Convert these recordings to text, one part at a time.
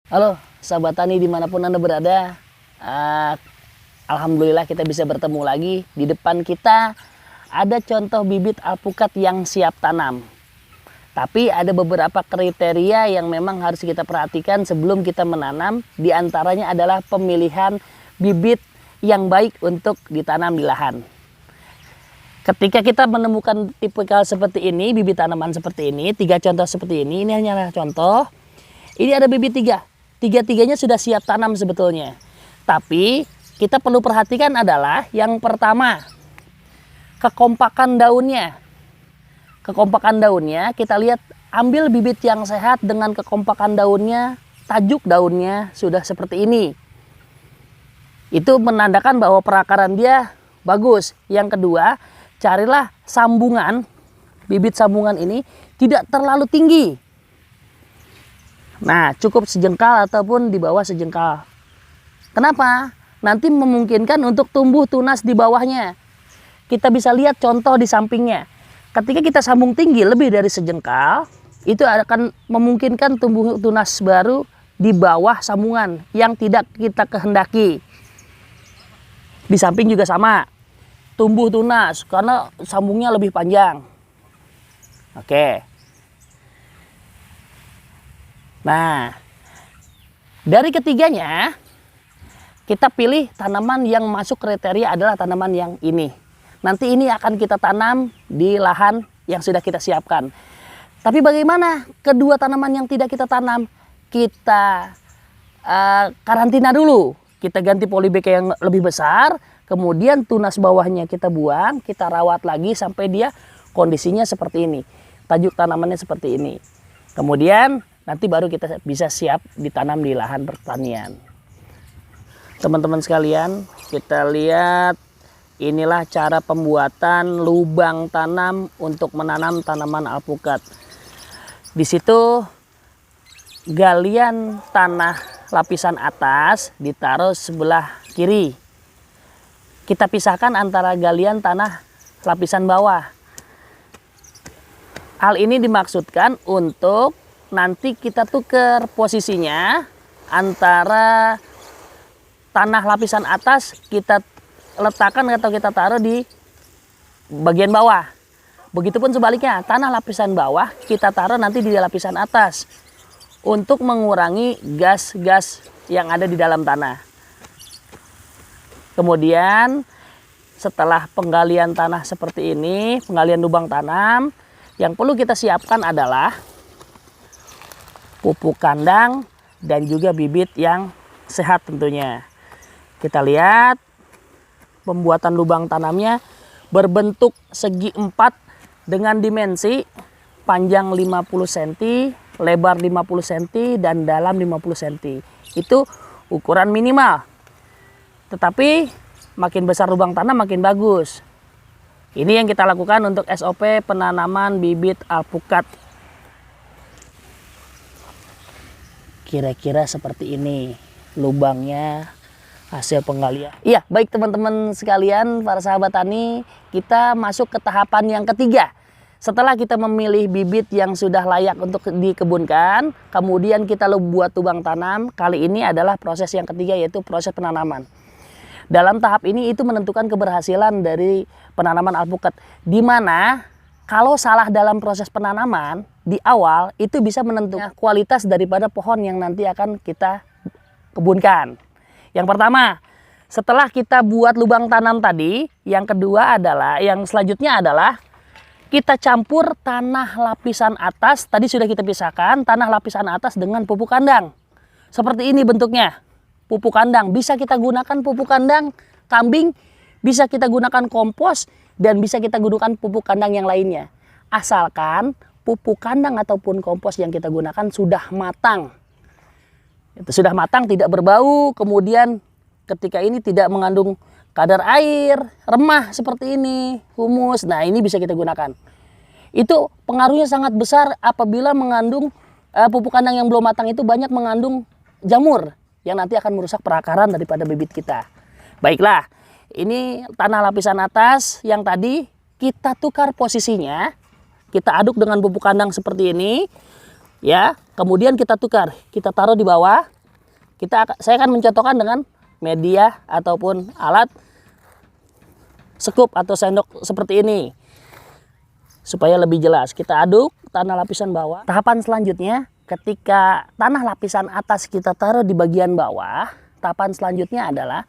Halo sahabat tani dimanapun Anda berada. Alhamdulillah kita bisa bertemu lagi. Di depan kita ada contoh bibit alpukat yang siap tanam. Tapi ada beberapa kriteria yang memang harus kita perhatikan sebelum kita menanam. Di antaranya adalah pemilihan bibit yang baik untuk ditanam di lahan. Ketika kita menemukan tipikal seperti ini, bibit tanaman seperti ini, 3 contoh seperti ini hanya contoh. Ini ada bibit 3. Tiga-tiganya sudah siap tanam sebetulnya. Tapi kita perlu perhatikan adalah yang pertama, kekompakan daunnya. Kekompakan daunnya kita lihat, ambil bibit yang sehat dengan kekompakan daunnya, tajuk daunnya sudah seperti ini. Itu menandakan bahwa perakaran dia bagus. Yang kedua, carilah sambungan, bibit sambungan ini tidak terlalu tinggi. Nah, cukup sejengkal ataupun di bawah sejengkal. Kenapa? Nanti memungkinkan untuk tumbuh tunas di bawahnya. Kita bisa lihat contoh di sampingnya. Ketika kita sambung tinggi lebih dari sejengkal, itu akan memungkinkan tumbuh tunas baru di bawah sambungan yang tidak kita kehendaki. Di samping juga sama. Tumbuh tunas karena sambungnya lebih panjang. Oke. Nah, dari ketiganya kita pilih tanaman yang masuk kriteria adalah tanaman yang ini. Nanti ini akan kita tanam di lahan yang sudah kita siapkan. Tapi bagaimana kedua tanaman yang tidak kita tanam? Kita karantina dulu. Kita ganti polybag yang lebih besar, kemudian tunas bawahnya kita buang, kita rawat lagi sampai dia kondisinya seperti ini. Tajuk tanamannya seperti ini. Kemudian nanti baru kita bisa siap ditanam di lahan pertanian. Teman-teman sekalian, kita lihat inilah cara pembuatan lubang tanam untuk menanam tanaman alpukat. Di situ galian tanah lapisan atas ditaruh sebelah kiri. Kita pisahkan antara galian tanah lapisan bawah. Hal ini dimaksudkan untuk nanti kita tukar posisinya antara tanah lapisan atas kita letakkan atau kita taruh di bagian bawah. Begitupun sebaliknya, tanah lapisan bawah kita taruh nanti di lapisan atas untuk mengurangi gas-gas yang ada di dalam tanah. Kemudian setelah penggalian tanah seperti ini, penggalian lubang tanam, yang perlu kita siapkan adalah pupuk kandang dan juga bibit yang sehat tentunya. Kita lihat pembuatan lubang tanamnya berbentuk segi 4 dengan dimensi panjang 50 cm, lebar 50 cm dan dalam 50 cm. Itu ukuran minimal. Tetapi makin besar lubang tanam makin bagus. Ini yang kita lakukan untuk SOP penanaman bibit alpukat. Kira-kira seperti ini lubangnya hasil penggalian. Iya, baik teman-teman sekalian, para sahabat tani, kita masuk ke tahapan yang ketiga. Setelah kita memilih bibit yang sudah layak untuk dikebunkan, kemudian kita buat lubang tanam. Kali ini adalah proses yang ketiga, yaitu proses penanaman. Dalam tahap ini itu menentukan keberhasilan dari penanaman alpukat, di mana kalau salah dalam proses penanaman di awal itu bisa menentukan kualitas daripada pohon yang nanti akan kita kebunkan. Yang pertama, setelah kita buat lubang tanam tadi, yang kedua adalah, yang selanjutnya adalah kita campur tanah lapisan atas. Tadi sudah kita pisahkan tanah lapisan atas dengan pupuk kandang. Seperti ini bentuknya. Pupuk kandang bisa kita gunakan pupuk kandang kambing, bisa kita gunakan kompos, dan bisa kita gunakan pupuk kandang yang lainnya. Asalkan pupuk kandang ataupun kompos yang kita gunakan sudah matang. Itu sudah matang, tidak berbau, kemudian ketika ini tidak mengandung kadar air, remah seperti ini, humus. Nah, ini bisa kita gunakan. Itu pengaruhnya sangat besar apabila mengandung pupuk kandang yang belum matang itu banyak mengandung jamur yang nanti akan merusak perakaran daripada bibit kita. Baiklah, ini tanah lapisan atas yang tadi kita tukar posisinya. Kita aduk dengan pupuk kandang seperti ini. Ya, kemudian kita tukar. Kita taruh di bawah, saya akan mencocokkan dengan media ataupun alat scoop atau sendok seperti ini supaya lebih jelas. Kita aduk tanah lapisan bawah. Tahapan selanjutnya, ketika tanah lapisan atas kita taruh di bagian bawah, tahapan selanjutnya adalah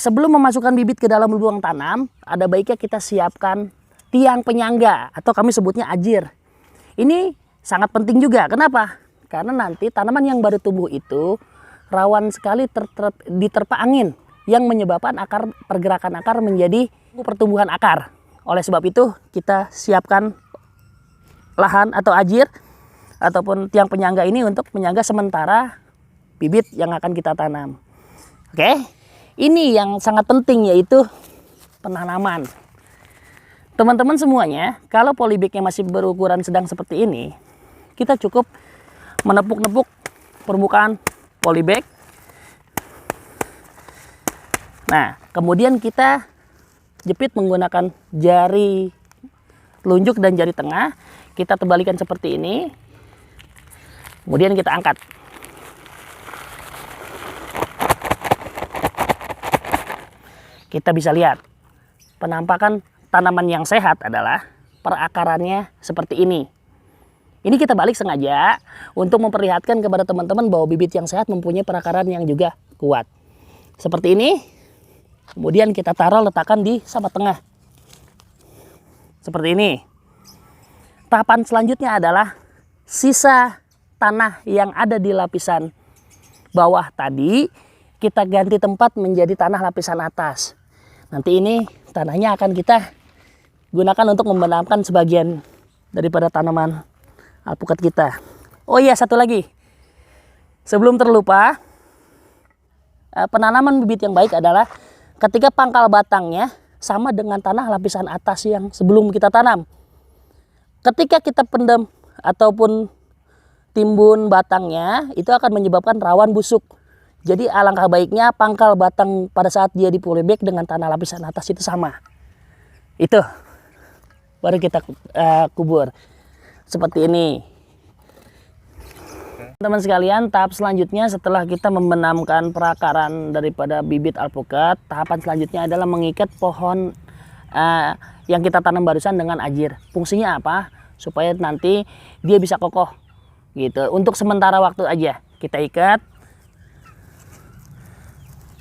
sebelum memasukkan bibit ke dalam lubang tanam, ada baiknya kita siapkan tiang penyangga atau kami sebutnya ajir. Ini sangat penting juga. Kenapa? Karena nanti tanaman yang baru tumbuh itu rawan sekali diterpa angin yang menyebabkan pergerakan akar menjadi pertumbuhan akar. Oleh sebab itu kita siapkan lahan atau ajir ataupun tiang penyangga ini untuk menyangga sementara bibit yang akan kita tanam. Oke, ini yang sangat penting yaitu penanaman. Teman-teman semuanya, kalau polybagnya masih berukuran sedang seperti ini, kita cukup menepuk-nepuk permukaan polybag. Nah, kemudian kita jepit menggunakan jari telunjuk dan jari tengah. Kita tebalikan seperti ini. Kemudian kita angkat. Kita bisa lihat penampakan tanaman yang sehat adalah perakarannya seperti ini. Ini kita balik sengaja untuk memperlihatkan kepada teman-teman bahwa bibit yang sehat mempunyai perakaran yang juga kuat. Seperti ini. Kemudian kita taruh letakkan di sabat tengah. Seperti ini. Tahapan selanjutnya adalah sisa tanah yang ada di lapisan bawah tadi kita ganti tempat menjadi tanah lapisan atas. Nanti ini tanahnya akan kita gunakan untuk membenamkan sebagian daripada tanaman alpukat kita. Oh iya, satu lagi. Sebelum terlupa, penanaman bibit yang baik adalah ketika pangkal batangnya sama dengan tanah lapisan atas yang sebelum kita tanam. Ketika kita pendam ataupun timbun batangnya, itu akan menyebabkan rawan busuk. Jadi alangkah baiknya pangkal batang pada saat dia di polybag dengan tanah lapisan atas itu sama. Itu baru kita kubur seperti ini. Teman-teman sekalian, tahap selanjutnya setelah kita membenamkan perakaran daripada bibit alpukat, tahapan selanjutnya adalah mengikat pohon yang kita tanam barusan dengan ajir. Fungsinya apa? Supaya nanti dia bisa kokoh gitu. Untuk sementara waktu aja kita ikat.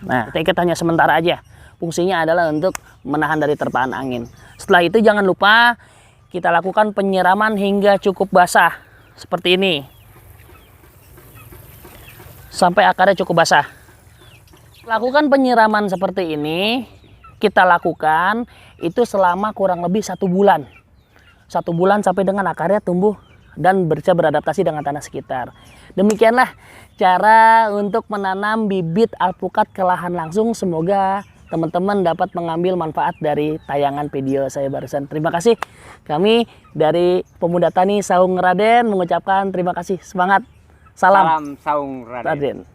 Nah, kita ikat hanya sementara aja. Fungsinya adalah untuk menahan dari terpaan angin. Setelah itu jangan lupa kita lakukan penyiraman hingga cukup basah seperti ini. Sampai akarnya cukup basah. Lakukan penyiraman seperti ini, kita lakukan itu selama kurang lebih 1 bulan. 1 bulan sampai dengan akarnya tumbuh dan bisa beradaptasi dengan tanah sekitar. Demikianlah cara untuk menanam bibit alpukat ke lahan langsung. Semoga teman-teman dapat mengambil manfaat dari tayangan video saya barusan. Terima kasih. Kami dari Pemuda Tani Saung Raden mengucapkan terima kasih. Semangat. Salam Saung Raden.